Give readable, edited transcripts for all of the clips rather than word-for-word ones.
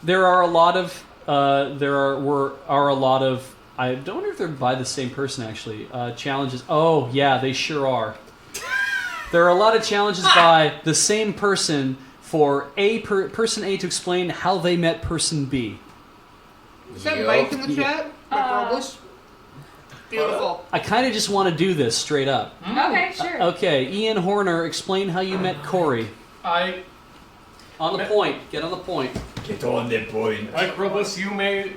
there are a lot of a lot of. I don't know if they're by the same person actually. Challenges. Oh yeah, they sure are. There are a lot of challenges by the same person for person A to explain how they met person B. Is that Mike in the chat? Beautiful. I kind of just want to do this straight up. Okay, sure. Okay, Ian Horner, explain how you met Corey. On the point. Get on the point. Get on the point. Mike Robles, you may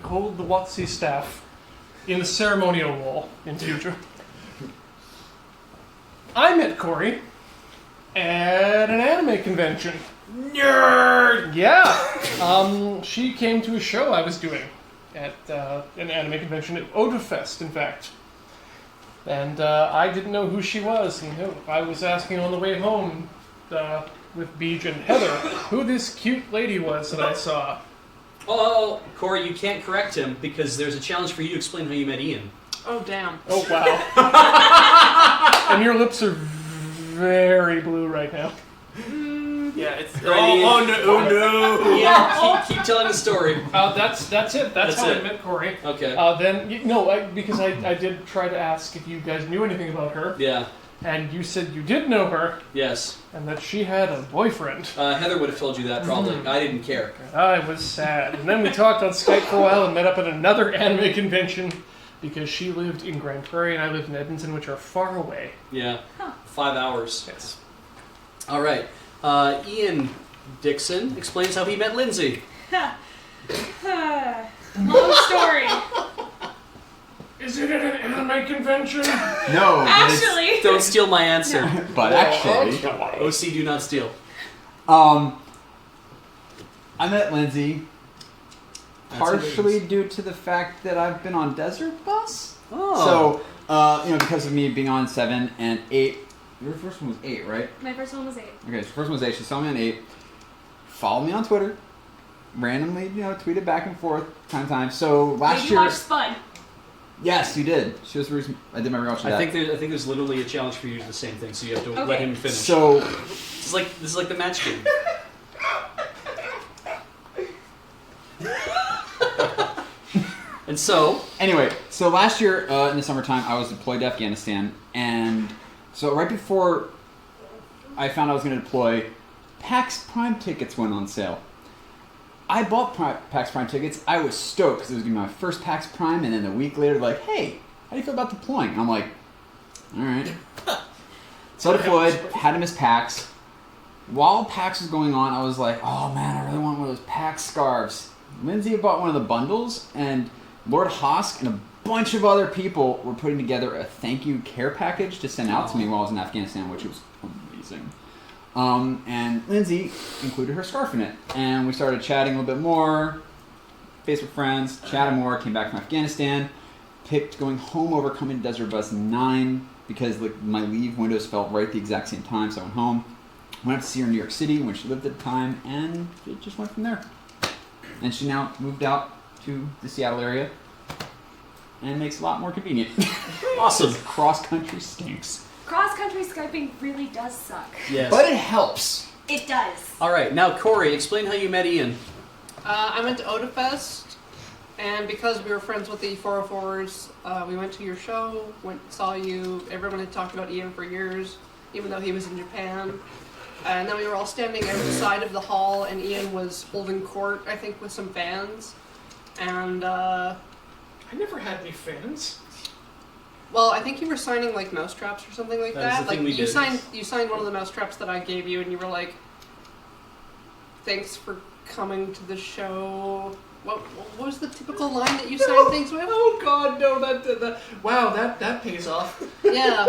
hold the WotC staff in the ceremonial role in future. I met Corey at an anime convention. Nerd! Yeah. She came to a show I was doing at an anime convention at Odafest, in fact. And I didn't know who she was. And I was asking on the way home with Beej and Heather who this cute lady was that I saw. Oh, Corey, you can't correct him because there's a challenge for you to explain how you met Ian. Oh, damn. Oh, wow. And your lips are very blue right now. Yeah, it's... Oh, no. Yeah, keep telling the story. That's it. That's how I met Corey. Okay. Then, because I did try to ask if you guys knew anything about her. Yeah. And you said you did know her. Yes. And that she had a boyfriend. Heather would have told you that, probably. I didn't care. I was sad. And then we talked on Skype for a while and met up at another anime convention because she lived in Grand Prairie and I lived in Edmonton, which are far away. Yeah. 5 hours. Yes. All right. Ian Dixon explains how he met Lindsay. Long story. Is it at an anime convention? No. Actually. Don't steal my answer. No. But actually... OC, do not steal. I met Lindsay partially due to the fact that I've been on Desert Bus. Oh. So, because of me being on 7 and 8. Your first one was 8, right? My first one was 8. Okay, so first one was 8. She saw me on 8. Followed me on Twitter. Randomly, tweeted back and forth time to time. So last Did year... you watch Spud? Yes, you did. She was the reason I did my rewatch of that. I think there's literally a challenge for you to do the same thing, so you have to let him finish. So this is like the match game. And so anyway, last year in the summertime, I was deployed to Afghanistan, and so right before I found I was going to deploy, PAX Prime tickets went on sale. I bought PAX Prime tickets. I was stoked because it was going to be my first PAX Prime, and then a week later, like, hey, how do you feel about deploying? I'm like, all right. So I deployed, had to miss PAX. While PAX was going on, I was like, oh man, I really want one of those PAX scarves. Lindsay bought one of the bundles, and Lord Hosk and a bunch of other people were putting together a thank you care package to send out to me while I was in Afghanistan, which was amazing. And Lindsay included her scarf in it. And we started chatting a little bit more, Facebook friends, chatted more, came back from Afghanistan, picked going home over coming to Desert Bus 9 because my leave windows fell right at the exact same time, so I went home. Went up to see her in New York City when she lived at the time, and it just went from there. And she now moved out to the Seattle area and makes it a lot more convenient. Awesome. Cross-country stinks. Cross-country Skyping really does suck. Yes. But it helps. It does. All right, now Corey, explain how you met Ian. I went to Odafest, and because we were friends with the 404s, we went to your show, saw you. Everyone had talked about Ian for years, even though he was in Japan. And then we were all standing outside of the hall, and Ian was holding court, I think, with some fans. And, I never had any fans. well, I think you were signing, like, mousetraps or something like That is that. the thing Like, we you did. signed one of the mousetraps that I gave you, and you were like, thanks for coming to the show. What was the typical line that you signed things with? Oh God, no! Wow, that pays off. Yeah.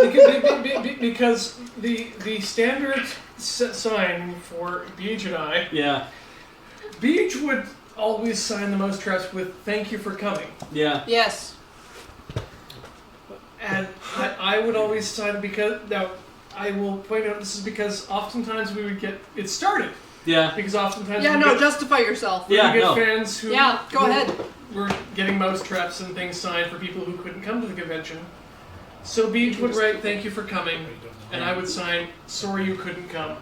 Because the standard sign for Beej and I, Yeah. Beej would always sign the mousetraps with "Thank you for coming," Yeah. Yes. and I would always sign it because now I will point out this is because oftentimes we would get it started. Yeah. Because oftentimes Yeah, we no, get, justify yourself. we Yeah, get no. fans who Yeah, go ahead. were getting mousetraps and things signed for people who couldn't come to the convention. So Beej would write "Thank you for coming," and I would sign "Sorry you couldn't come."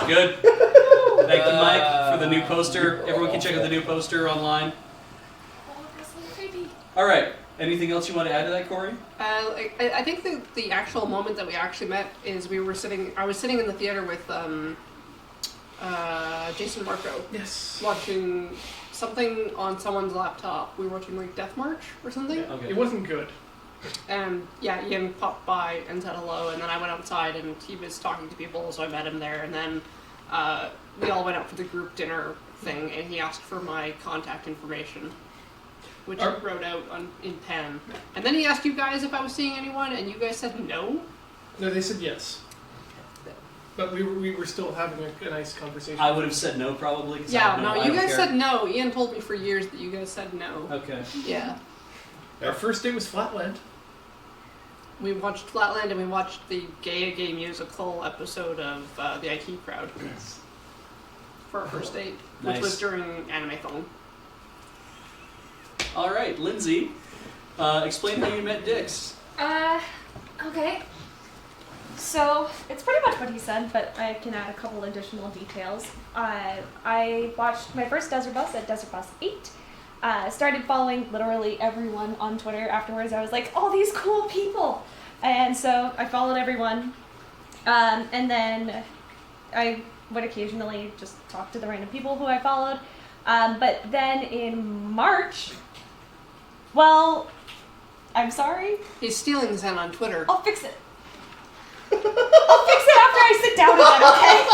Good. Thank you, Mike, for the new poster. Everyone can check out the new poster online. Oh, that's so creepy. All right. Anything else you want to add to that, Corey? I think the actual moment that we actually met is I was sitting in the theater with Jason Marco. Yes. Watching something on someone's laptop. We were watching like Death March or something. Yeah, okay. It wasn't good. And yeah, Ian popped by and said hello, and then I went outside and he was talking to people, so I met him there, and then we all went out for the group dinner thing, and he asked for my contact information, which I wrote out in pen. And then he asked you guys if I was seeing anyone, and you guys said no. No, they said yes. But we were still having a nice conversation. I would have said no, probably. Yeah, I you don't guys care. said no. Ian told me for years that you guys said no. Okay. Yeah. Our first day was Flatland. We watched Flatland and we watched the Gay Musical episode of the IT Crowd for our first date, which Nice. was during Anime Phone. All right, Lindsay, explain how you met Dix. Okay. So, it's pretty much what he said, but I can add a couple additional details. I watched my first Desert Bus at Desert Bus 8. Started following literally everyone on Twitter afterwards. I was like, oh, these cool people! And so I followed everyone. And then I would occasionally just talk to the random people who I followed. But then in March, well, I'm sorry. He's stealing his hand on Twitter. I'll fix it. I'll fix it after I sit down again, okay?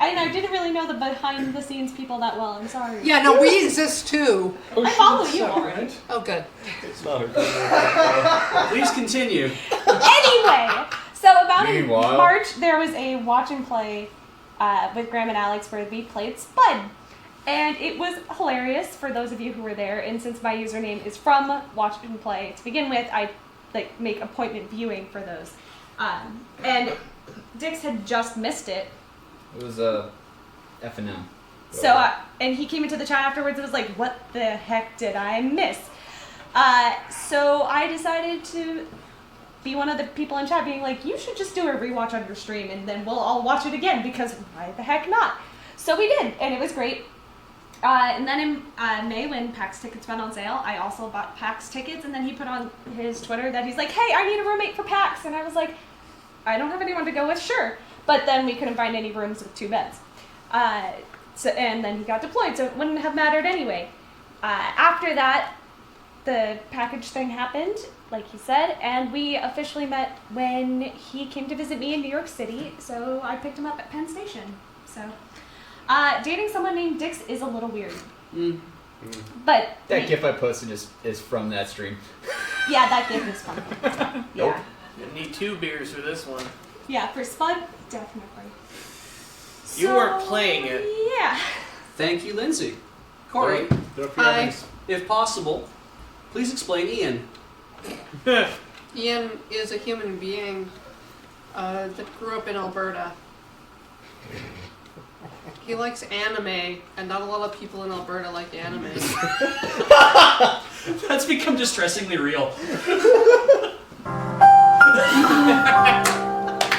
I didn't really know the behind the scenes people that well. I'm sorry. Yeah, no, we exist too. I follow you already. Oh, good. It's not her. Please continue. Anyway, so about in Meanwhile- March, there was a watch and play with Graham and Alex where we played Spud. And it was hilarious for those of you who were there. And since my username is from Watch and Play to begin with, I make appointment viewing for those. And Dix had just missed it. It was F&M. So, and he came into the chat afterwards and was like, what the heck did I miss? So I decided to be one of the people in chat being like, you should just do a rewatch on your stream and then we'll all watch it again because why the heck not? So we did, and it was great. And then in May, when PAX tickets went on sale, I also bought PAX tickets, and then he put on his Twitter that he's like, hey, I need a roommate for PAX. And I was like, I don't have anyone to go with, sure. But then we couldn't find any rooms with 2 beds. And then he got deployed, so it wouldn't have mattered anyway. After that, the package thing happened, like he said, and we officially met when he came to visit me in New York City, so I picked him up at Penn Station. So, dating someone named Dix is a little weird. But That GIF I posted is from that stream. yeah, that gave was fun. Nope. Yeah. You need 2 beers for this one. Yeah, for Spud, definitely. You weren't playing it. Yeah. Thank you, Lindsay. Corey, Hi. if possible, please explain Ian. Ian is a human being that grew up in Alberta. He likes anime, and not a lot of people in Alberta like anime. That's become distressingly real.